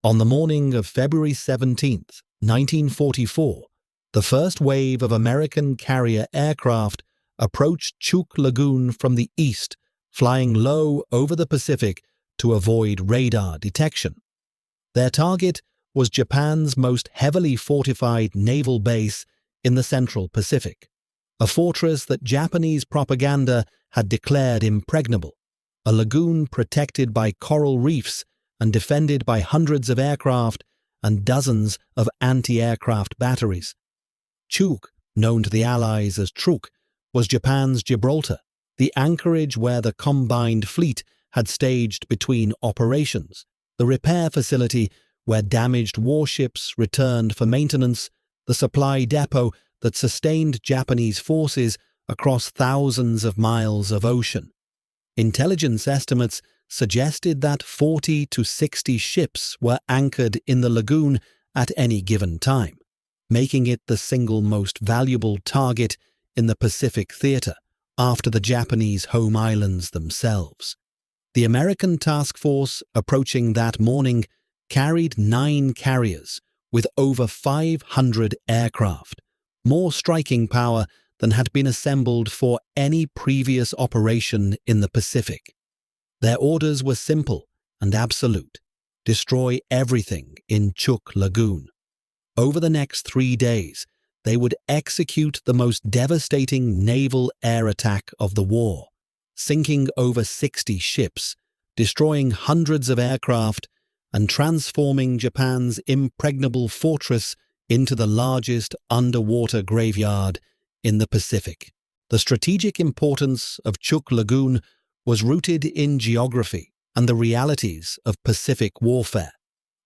On the morning of February 17, 1944, the first wave of American carrier aircraft approached Chuuk Lagoon from the east, flying low over the Pacific to avoid radar detection. Their target was Japan's most heavily fortified naval base in the Central Pacific, a fortress that Japanese propaganda had declared impregnable, a lagoon protected by coral reefs and defended by hundreds of aircraft and dozens of anti-aircraft batteries. Chuuk, known to the Allies as Truk, was Japan's Gibraltar, the anchorage where the combined fleet had staged between operations, the repair facility where damaged warships returned for maintenance, the supply depot that sustained Japanese forces across thousands of miles of ocean. Intelligence estimates suggested that 40 to 60 ships were anchored in the lagoon at any given time, making it the single most valuable target in the Pacific theater after the Japanese home islands themselves. The American task force approaching that morning carried 9 carriers with over 500 aircraft, more striking power than had been assembled for any previous operation in the Pacific. Their orders were simple and absolute: destroy everything in Chuuk Lagoon. Over the next 3 days, they would execute the most devastating naval air attack of the war, sinking over 60 ships, destroying hundreds of aircraft, and transforming Japan's impregnable fortress into the largest underwater graveyard in the Pacific. The strategic importance of Chuuk Lagoon was rooted in geography and the realities of Pacific warfare.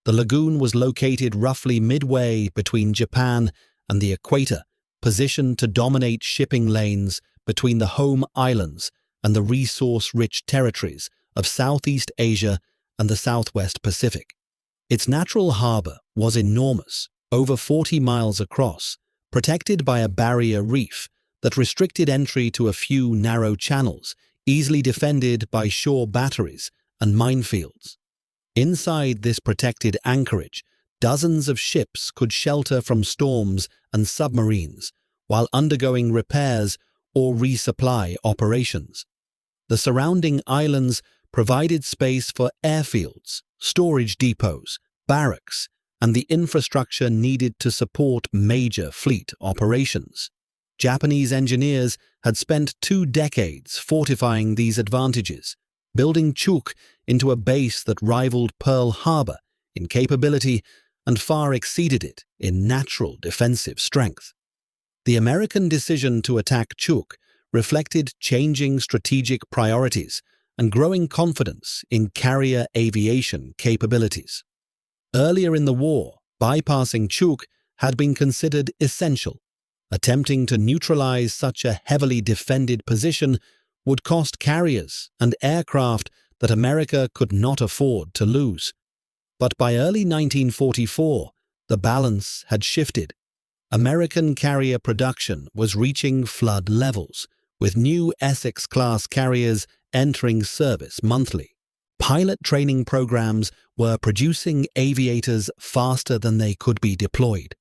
The lagoon was located roughly midway between Japan and the equator, positioned to dominate shipping lanes between the home islands and the resource-rich territories of Southeast Asia and the Southwest Pacific. Its natural harbor was enormous, over 40 miles across, protected by a barrier reef that restricted entry to a few narrow channels, easily defended by shore batteries and minefields. Inside this protected anchorage, dozens of ships could shelter from storms and submarines while undergoing repairs or resupply operations. The surrounding islands provided space for airfields, storage depots, barracks, and the infrastructure needed to support major fleet operations. Japanese engineers had spent 2 decades fortifying these advantages, building Chuuk into a base that rivaled Pearl Harbor in capability and far exceeded it in natural defensive strength. The American decision to attack Chuuk reflected changing strategic priorities and growing confidence in carrier aviation capabilities. Earlier in the war, bypassing Chuuk had been considered essential. Attempting to neutralize such a heavily defended position would cost carriers and aircraft that America could not afford to lose. But by early 1944, the balance had shifted. American carrier production was reaching flood levels, with new Essex-class carriers entering service monthly. Pilot training programs were producing aviators faster than they could be deployed.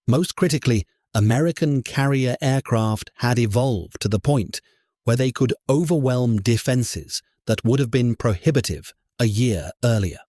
Most critically, American carrier aircraft had evolved to the point where they could overwhelm defenses that would have been prohibitive a year earlier.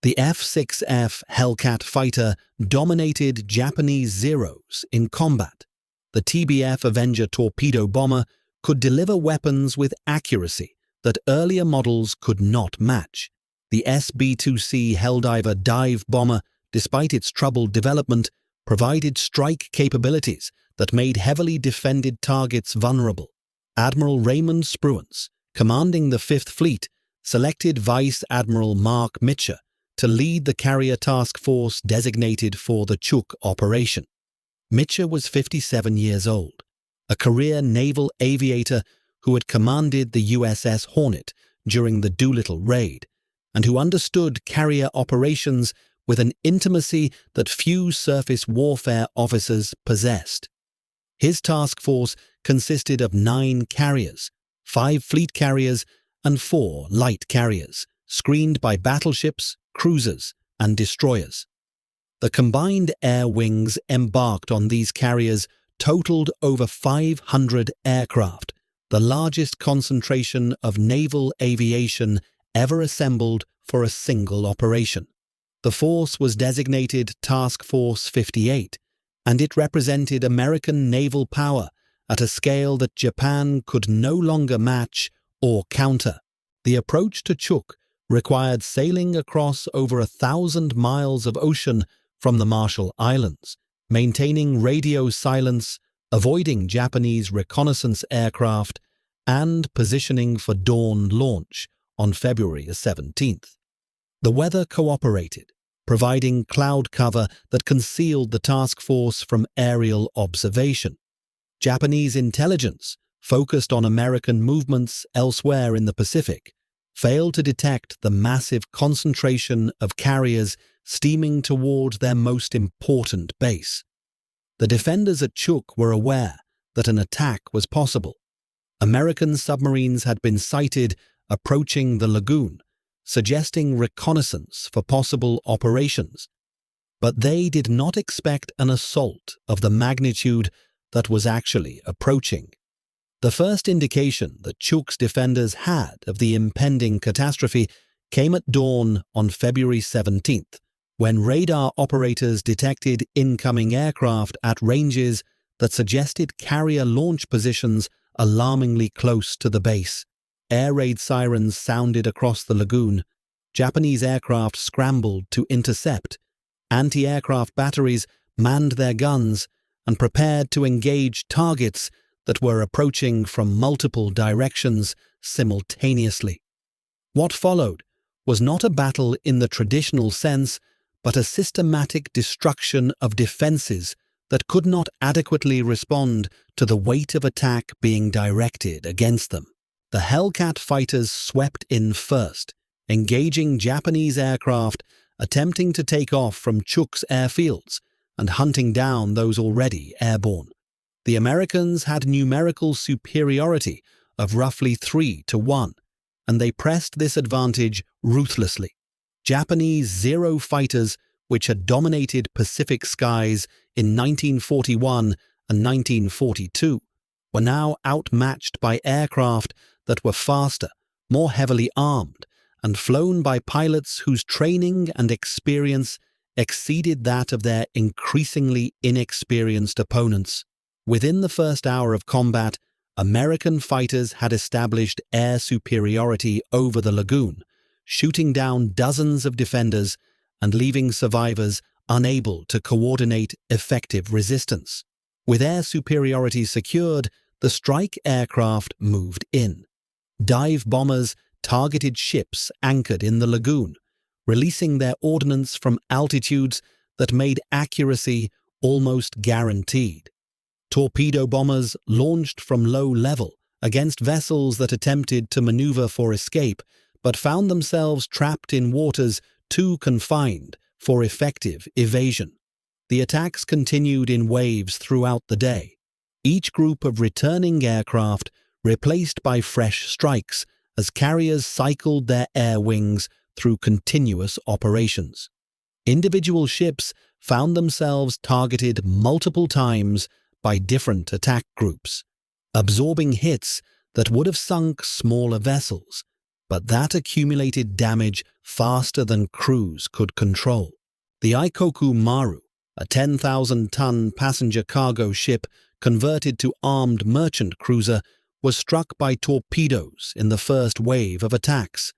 The F-6F Hellcat fighter dominated Japanese Zeros in combat. The TBF Avenger torpedo bomber could deliver weapons with accuracy that earlier models could not match. The SB-2C Helldiver dive bomber, despite its troubled development, provided strike capabilities that made heavily defended targets vulnerable. Admiral Raymond Spruance, commanding the 5th Fleet, selected Vice Admiral Mark Mitcher to lead the carrier task force designated for the Chuuk operation. Mitcher was 57 years old, a career naval aviator who had commanded the USS Hornet during the Doolittle raid, and who understood carrier operations with an intimacy that few surface warfare officers possessed. His task force consisted of 9 carriers, 5 fleet carriers, and 4 light carriers, screened by battleships, cruisers, and destroyers. The combined air wings embarked on these carriers totaled over 500 aircraft, the largest concentration of naval aviation ever assembled for a single operation. The force was designated Task Force 58, and it represented American naval power at a scale that Japan could no longer match or counter. The approach to Chuuk required sailing across over 1,000 miles of ocean from the Marshall Islands, maintaining radio silence, avoiding Japanese reconnaissance aircraft, and positioning for dawn launch on February 17th. The weather cooperated, providing cloud cover that concealed the task force from aerial observation. Japanese intelligence, focused on American movements elsewhere in the Pacific, failed to detect the massive concentration of carriers steaming toward their most important base. The defenders at Chuuk were aware that an attack was possible. American submarines had been sighted approaching the lagoon, suggesting reconnaissance for possible operations. But they did not expect an assault of the magnitude that was actually approaching. The first indication that Chuuk's defenders had of the impending catastrophe came at dawn on February 17th, when radar operators detected incoming aircraft at ranges that suggested carrier launch positions alarmingly close to the base. Air raid sirens sounded across the lagoon. Japanese aircraft scrambled to intercept. Anti-aircraft batteries manned their guns and prepared to engage targets that were approaching from multiple directions simultaneously. What followed was not a battle in the traditional sense, but a systematic destruction of defenses that could not adequately respond to the weight of attack being directed against them. The Hellcat fighters swept in first, engaging Japanese aircraft attempting to take off from Chuuk's airfields and hunting down those already airborne. The Americans had numerical superiority of roughly 3-1, and they pressed this advantage ruthlessly. Japanese Zero fighters, which had dominated Pacific skies in 1941 and 1942, were now outmatched by aircraft that were faster, more heavily armed, and flown by pilots whose training and experience exceeded that of their increasingly inexperienced opponents. Within the first hour of combat, American fighters had established air superiority over the lagoon, shooting down dozens of defenders and leaving survivors unable to coordinate effective resistance. With air superiority secured, the strike aircraft moved in. Dive bombers targeted ships anchored in the lagoon, releasing their ordnance from altitudes that made accuracy almost guaranteed. Torpedo bombers launched from low level against vessels that attempted to maneuver for escape but found themselves trapped in waters too confined for effective evasion. The attacks continued in waves throughout the day, each group of returning aircraft replaced by fresh strikes as carriers cycled their air wings through continuous operations. Individual ships found themselves targeted multiple times by different attack groups, absorbing hits that would have sunk smaller vessels, but that accumulated damage faster than crews could control. The Aikoku Maru, a 10,000-ton passenger cargo ship converted to armed merchant cruiser, was struck by torpedoes in the first wave of attacks.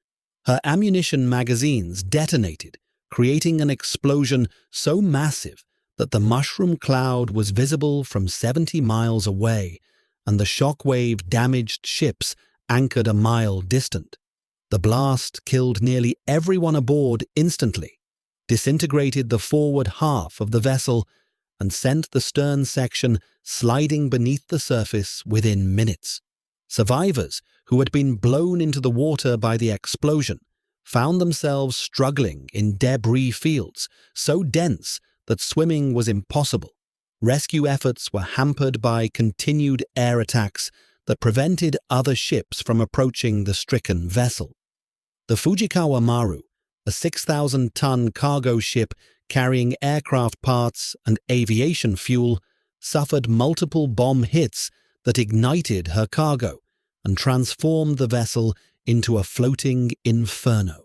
Her ammunition magazines detonated, creating an explosion so massive that the mushroom cloud was visible from 70 miles away, and the shockwave damaged ships anchored a mile distant. The blast killed nearly everyone aboard instantly, disintegrated the forward half of the vessel, and sent the stern section sliding beneath the surface within minutes. Survivors who had been blown into the water by the explosion found themselves struggling in debris fields so dense that swimming was impossible. Rescue efforts were hampered by continued air attacks that prevented other ships from approaching the stricken vessel. The Fujikawa Maru, a 6,000-ton cargo ship carrying aircraft parts and aviation fuel, suffered multiple bomb hits that ignited her cargo and transformed the vessel into a floating inferno.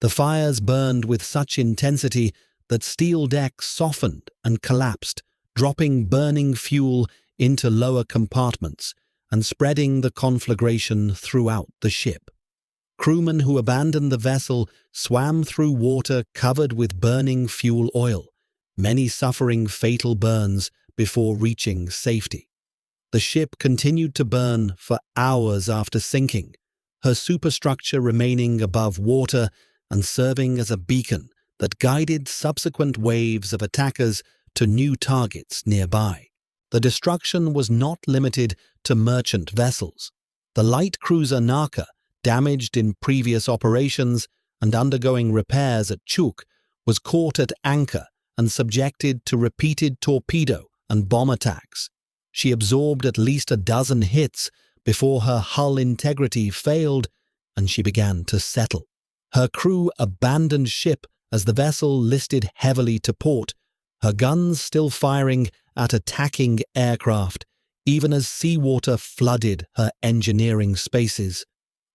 The fires burned with such intensity that steel decks softened and collapsed, dropping burning fuel into lower compartments and spreading the conflagration throughout the ship. Crewmen who abandoned the vessel swam through water covered with burning fuel oil, many suffering fatal burns before reaching safety. The ship continued to burn for hours after sinking, her superstructure remaining above water and serving as a beacon that guided subsequent waves of attackers to new targets nearby. The destruction was not limited to merchant vessels. The light cruiser Naka, damaged in previous operations and undergoing repairs at Chuuk, was caught at anchor and subjected to repeated torpedo and bomb attacks. She absorbed at least a dozen hits before her hull integrity failed and she began to settle. Her crew abandoned ship as the vessel listed heavily to port, her guns still firing at attacking aircraft, even as seawater flooded her engineering spaces.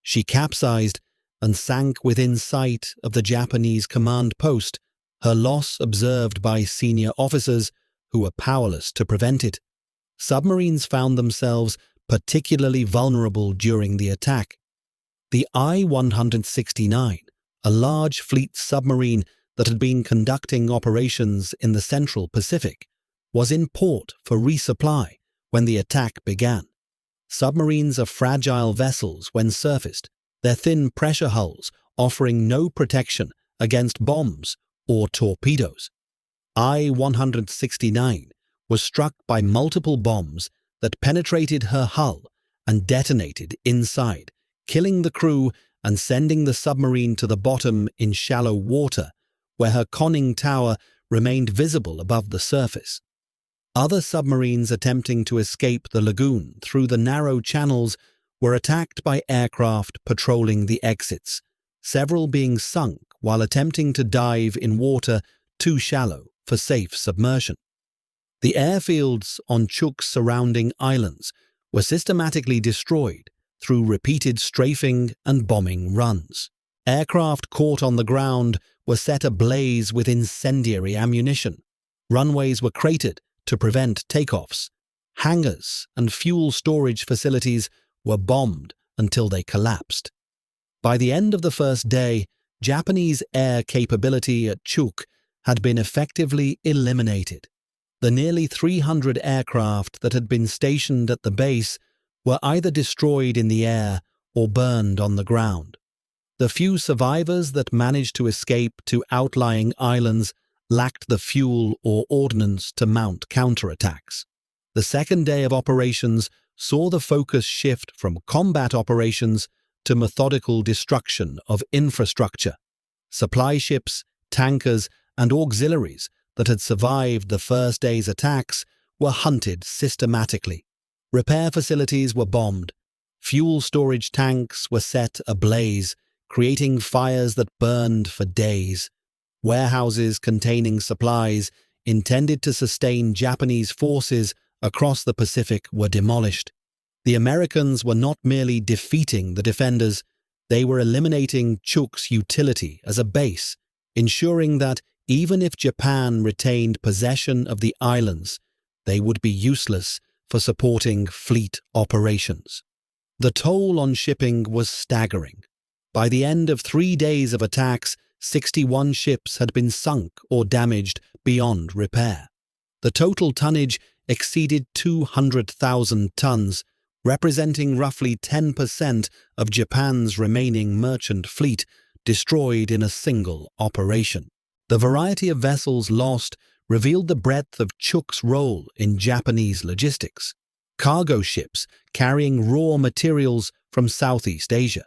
She capsized and sank within sight of the Japanese command post, her loss observed by senior officers who were powerless to prevent it. Submarines found themselves particularly vulnerable during the attack. The I-169, a large fleet submarine that had been conducting operations in the Central Pacific, was in port for resupply when the attack began. Submarines are fragile vessels when surfaced, their thin pressure hulls offering no protection against bombs or torpedoes. I-169 was struck by multiple bombs that penetrated her hull and detonated inside, killing the crew and sending the submarine to the bottom in shallow water, where her conning tower remained visible above the surface. Other submarines attempting to escape the lagoon through the narrow channels were attacked by aircraft patrolling the exits, several being sunk while attempting to dive in water too shallow for safe submersion. The airfields on Chuuk's surrounding islands were systematically destroyed through repeated strafing and bombing runs. Aircraft caught on the ground were set ablaze with incendiary ammunition. Runways were cratered to prevent takeoffs. Hangars and fuel storage facilities were bombed until they collapsed. By the end of the first day, Japanese air capability at Chuuk had been effectively eliminated. The nearly 300 aircraft that had been stationed at the base were either destroyed in the air or burned on the ground. The few survivors that managed to escape to outlying islands lacked the fuel or ordnance to mount counterattacks. The second day of operations saw the focus shift from combat operations to methodical destruction of infrastructure. Supply ships, tankers, and auxiliaries that had survived the first day's attacks were hunted systematically. Repair facilities were bombed. Fuel storage tanks were set ablaze, creating fires that burned for days. Warehouses containing supplies intended to sustain Japanese forces across the Pacific were demolished. The Americans were not merely defeating the defenders, they were eliminating Chuuk's utility as a base, ensuring that even if Japan retained possession of the islands, they would be useless for supporting fleet operations. The toll on shipping was staggering. By the end of 3 days of attacks, 61 ships had been sunk or damaged beyond repair. The total tonnage exceeded 200,000 tons, representing roughly 10% of Japan's remaining merchant fleet destroyed in a single operation. The variety of vessels lost revealed the breadth of Chuuk's role in Japanese logistics. Cargo ships carrying raw materials from Southeast Asia,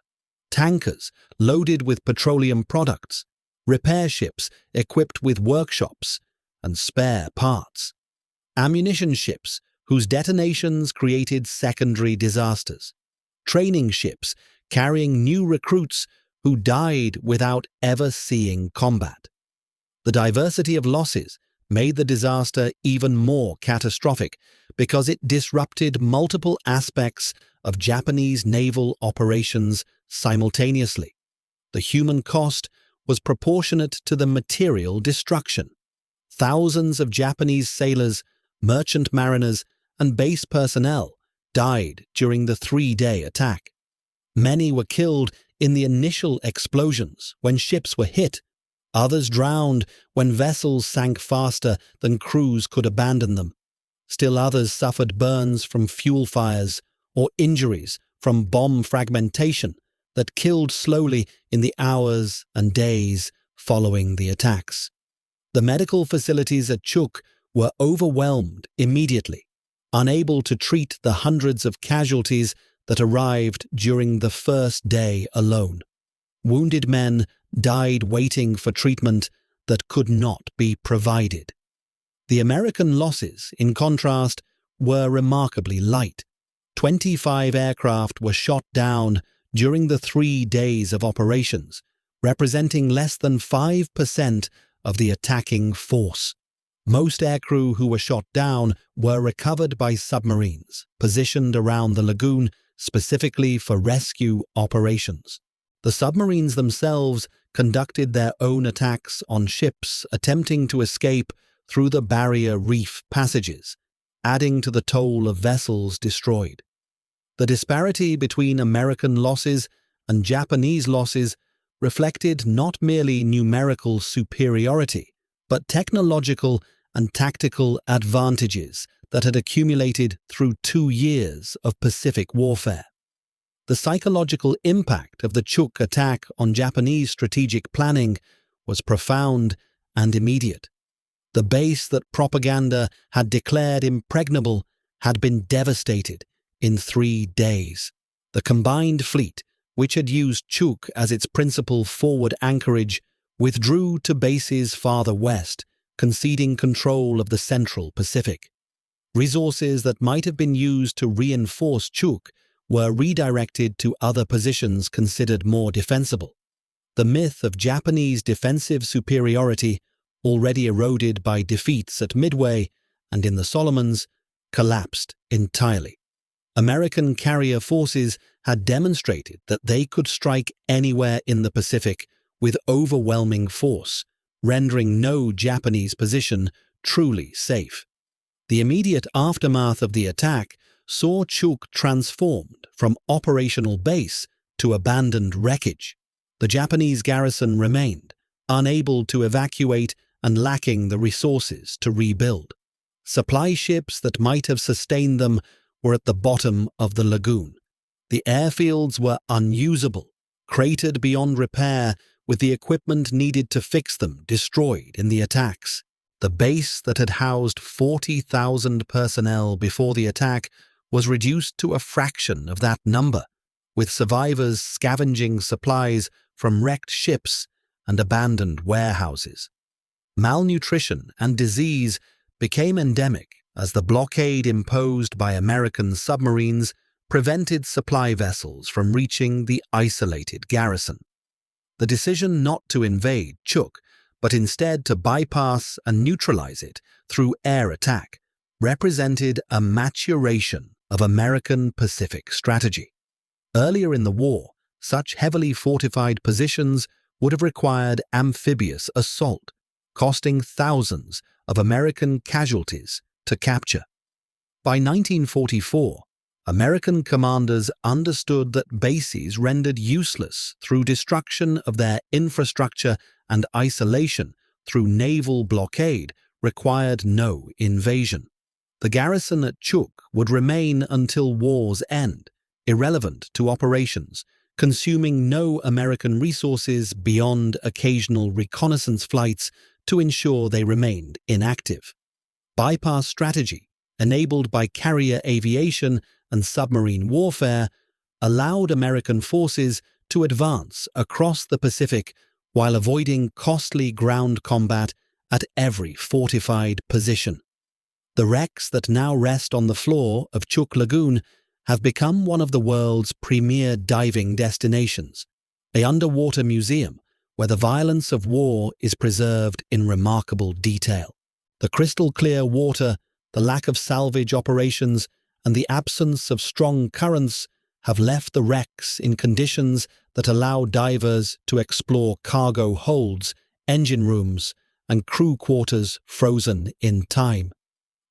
tankers loaded with petroleum products, repair ships equipped with workshops and spare parts, ammunition ships whose detonations created secondary disasters, training ships carrying new recruits who died without ever seeing combat. The diversity of losses made the disaster even more catastrophic because it disrupted multiple aspects of Japanese naval operations simultaneously. The human cost was proportionate to the material destruction. Thousands of Japanese sailors, merchant mariners, and base personnel died during the three-day attack. Many were killed in the initial explosions when ships were hit. Others drowned when vessels sank faster than crews could abandon them. Still others suffered burns from fuel fires or injuries from bomb fragmentation that killed slowly in the hours and days following the attacks. The medical facilities at Chuuk were overwhelmed immediately, unable to treat the hundreds of casualties that arrived during the first day alone. Wounded men died waiting for treatment that could not be provided. The American losses, in contrast, were remarkably light. 25 aircraft were shot down during the 3 days of operations, representing less than 5% of the attacking force. Most aircrew who were shot down were recovered by submarines, positioned around the lagoon specifically for rescue operations. The submarines themselves conducted their own attacks on ships attempting to escape through the barrier reef passages, adding to the toll of vessels destroyed. The disparity between American losses and Japanese losses reflected not merely numerical superiority, but technological and tactical advantages that had accumulated through 2 years of Pacific warfare. The psychological impact of the Chuuk attack on Japanese strategic planning was profound and immediate. The base that propaganda had declared impregnable had been devastated in 3 days. The combined fleet, which had used Chuuk as its principal forward anchorage, withdrew to bases farther west, conceding control of the central Pacific. Resources that might have been used to reinforce Chuuk were redirected to other positions considered more defensible. The myth of Japanese defensive superiority, already eroded by defeats at Midway and in the Solomons, collapsed entirely. American carrier forces had demonstrated that they could strike anywhere in the Pacific with overwhelming force, rendering no Japanese position truly safe. The immediate aftermath of the attack saw Chuuk transformed from operational base to abandoned wreckage. The Japanese garrison remained, unable to evacuate and lacking the resources to rebuild. Supply ships that might have sustained them were at the bottom of the lagoon. The airfields were unusable, cratered beyond repair, with the equipment needed to fix them destroyed in the attacks. The base that had housed 40,000 personnel before the attack was reduced to a fraction of that number, with survivors scavenging supplies from wrecked ships and abandoned warehouses. Malnutrition and disease became endemic as the blockade imposed by American submarines prevented supply vessels from reaching the isolated garrison. The decision not to invade Chuuk, but instead to bypass and neutralize it through air attack, represented a maturation of American Pacific strategy. Earlier in the war, such heavily fortified positions would have required amphibious assault, costing thousands of American casualties to capture. By 1944, American commanders understood that bases rendered useless through destruction of their infrastructure and isolation through naval blockade required no invasion. The garrison at Chuuk would remain until war's end, irrelevant to operations, consuming no American resources beyond occasional reconnaissance flights to ensure they remained inactive. Bypass strategy, enabled by carrier aviation and submarine warfare, allowed American forces to advance across the Pacific while avoiding costly ground combat at every fortified position. The wrecks that now rest on the floor of Chuuk Lagoon have become one of the world's premier diving destinations, an underwater museum where the violence of war is preserved in remarkable detail. The crystal-clear water, the lack of salvage operations, and the absence of strong currents have left the wrecks in conditions that allow divers to explore cargo holds, engine rooms, and crew quarters frozen in time.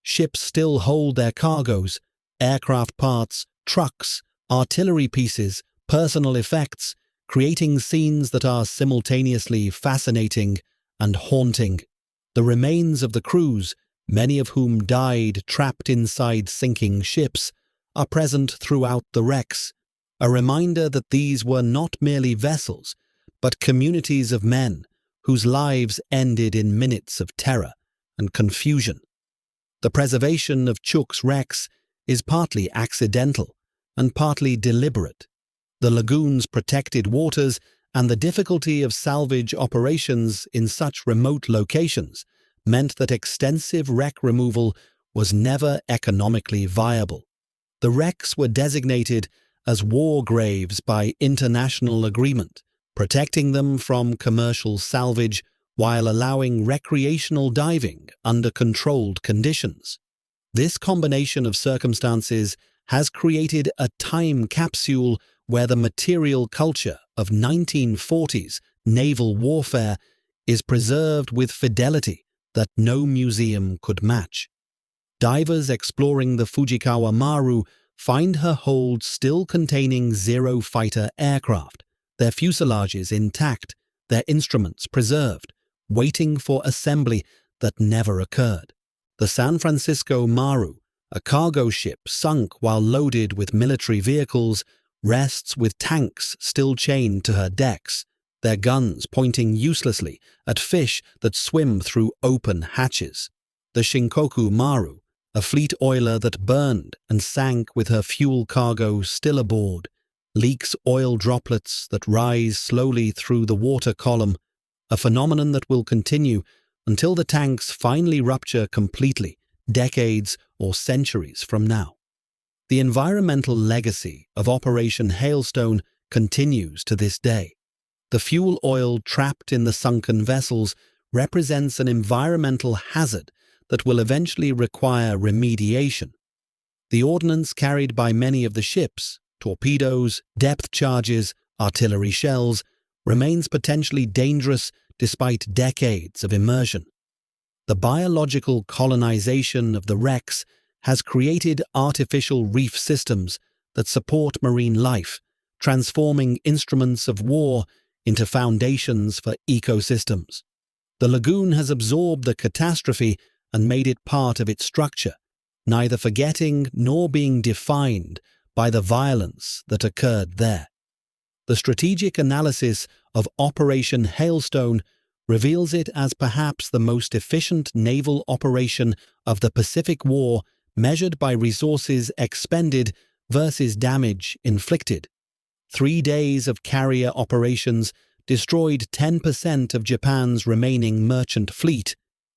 Ships still hold their cargoes, aircraft parts, trucks, artillery pieces, personal effects, creating scenes that are simultaneously fascinating and haunting. The remains of the crews, many of whom died trapped inside sinking ships, are present throughout the wrecks, a reminder that these were not merely vessels, but communities of men whose lives ended in minutes of terror and confusion. The preservation of Chuuk's wrecks is partly accidental and partly deliberate. The lagoon's protected waters and the difficulty of salvage operations in such remote locations meant that extensive wreck removal was never economically viable. The wrecks were designated as war graves by international agreement, protecting them from commercial salvage while allowing recreational diving under controlled conditions. This combination of circumstances has created a time capsule where the material culture of 1940s naval warfare is preserved with fidelity that no museum could match. Divers exploring the Fujikawa Maru find her hold still containing Zero fighter aircraft, their fuselages intact, their instruments preserved, waiting for assembly that never occurred. The San Francisco Maru, a cargo ship sunk while loaded with military vehicles, rests with tanks still chained to her decks, their guns pointing uselessly at fish that swim through open hatches. The Aikoku Maru, a fleet oiler that burned and sank with her fuel cargo still aboard, leaks oil droplets that rise slowly through the water column, a phenomenon that will continue until the tanks finally rupture completely, decades or centuries from now. The environmental legacy of Operation Hailstone continues to this day. The fuel oil trapped in the sunken vessels represents an environmental hazard that will eventually require remediation. The ordnance carried by many of the ships, torpedoes, depth charges, artillery shells, remains potentially dangerous despite decades of immersion. The biological colonization of the wrecks has created artificial reef systems that support marine life, transforming instruments of war into foundations for ecosystems. The lagoon has absorbed the catastrophe and made it part of its structure, neither forgetting nor being defined by the violence that occurred there. The strategic analysis of Operation Hailstone reveals it as perhaps the most efficient naval operation of the Pacific War measured by resources expended versus damage inflicted. 3 days of carrier operations destroyed 10% of Japan's remaining merchant fleet,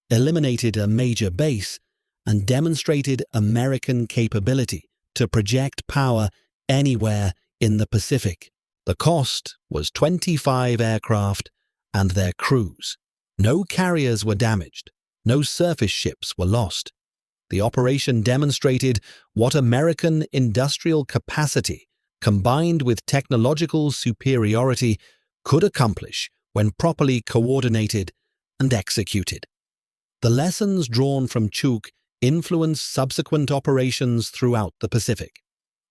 eliminated a major base, and demonstrated American capability to project power anywhere in the Pacific. The cost was 25 aircraft and their crews. No carriers were damaged. No surface ships were lost. The operation demonstrated what American industrial capacity, combined with technological superiority, could accomplish when properly coordinated and executed. The lessons drawn from Chuuk influenced subsequent operations throughout the Pacific.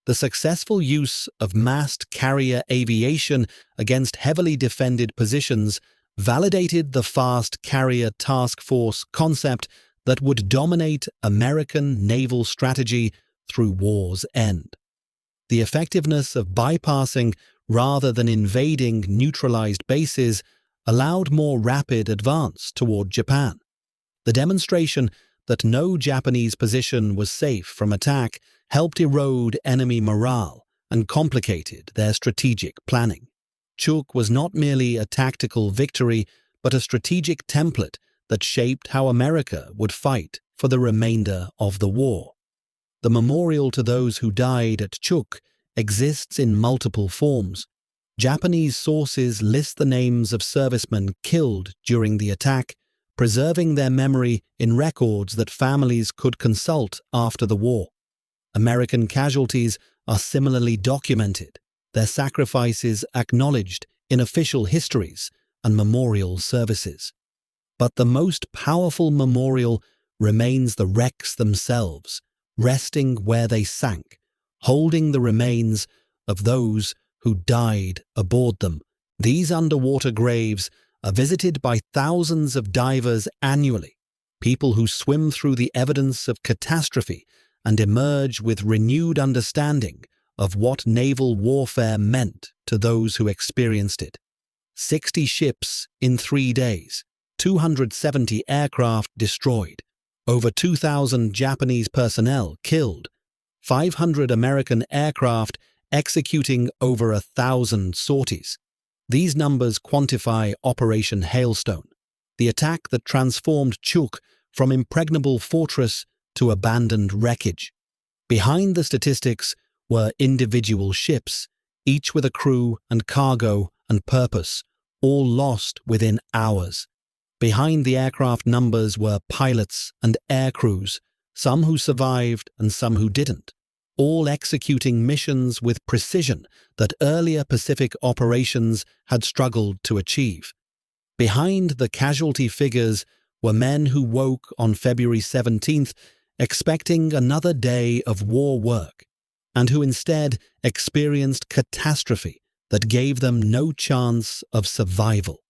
The successful use of massed carrier aviation against heavily defended positions validated the fast carrier task force concept that would dominate American naval strategy through war's end. The effectiveness of bypassing rather than invading neutralized bases allowed more rapid advance toward Japan. The demonstration that no Japanese position was safe from attack helped erode enemy morale and complicated their strategic planning. Chuuk was not merely a tactical victory, but a strategic template that shaped how America would fight for the remainder of the war. The memorial to those who died at Chuuk exists in multiple forms. Japanese sources list the names of servicemen killed during the attack, preserving their memory in records that families could consult after the war. American casualties are similarly documented, their sacrifices acknowledged in official histories and memorial services. But the most powerful memorial remains the wrecks themselves, resting where they sank, holding the remains of those who died aboard them. These underwater graves are visited by thousands of divers annually, people who swim through the evidence of catastrophe and emerge with renewed understanding of what naval warfare meant to those who experienced it. 60 ships in 3 days, 270 aircraft destroyed, over 2,000 Japanese personnel killed, 500 American aircraft executing over 1,000 sorties. These numbers quantify Operation Hailstone, the attack that transformed Chuuk from impregnable fortress to abandoned wreckage. Behind the statistics were individual ships, each with a crew and cargo and purpose, all lost within hours. Behind the aircraft numbers were pilots and air crews, some who survived and some who didn't, all executing missions with precision that earlier Pacific operations had struggled to achieve. Behind the casualty figures were men who woke on February 17th expecting another day of war work, and who instead experienced catastrophe that gave them no chance of survival.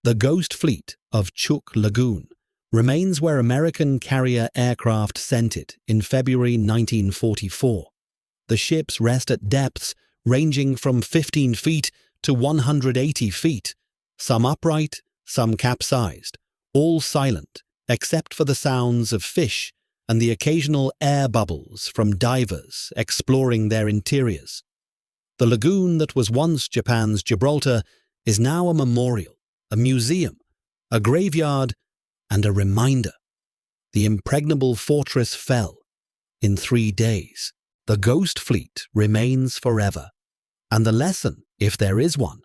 The ghost fleet of Chuuk Lagoon remains where American carrier aircraft sent it in February 1944. The ships rest at depths ranging from 15 feet to 180 feet, some upright, some capsized, all silent except for the sounds of fish and the occasional air bubbles from divers exploring their interiors. The lagoon that was once Japan's Gibraltar is now a memorial, a museum, a graveyard, and a reminder. The impregnable fortress fell in 3 days. The ghost fleet remains forever. And the lesson, if there is one,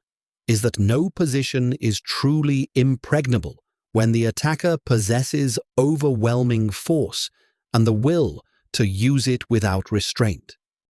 is that no position is truly impregnable when the attacker possesses overwhelming force and the will to use it without restraint.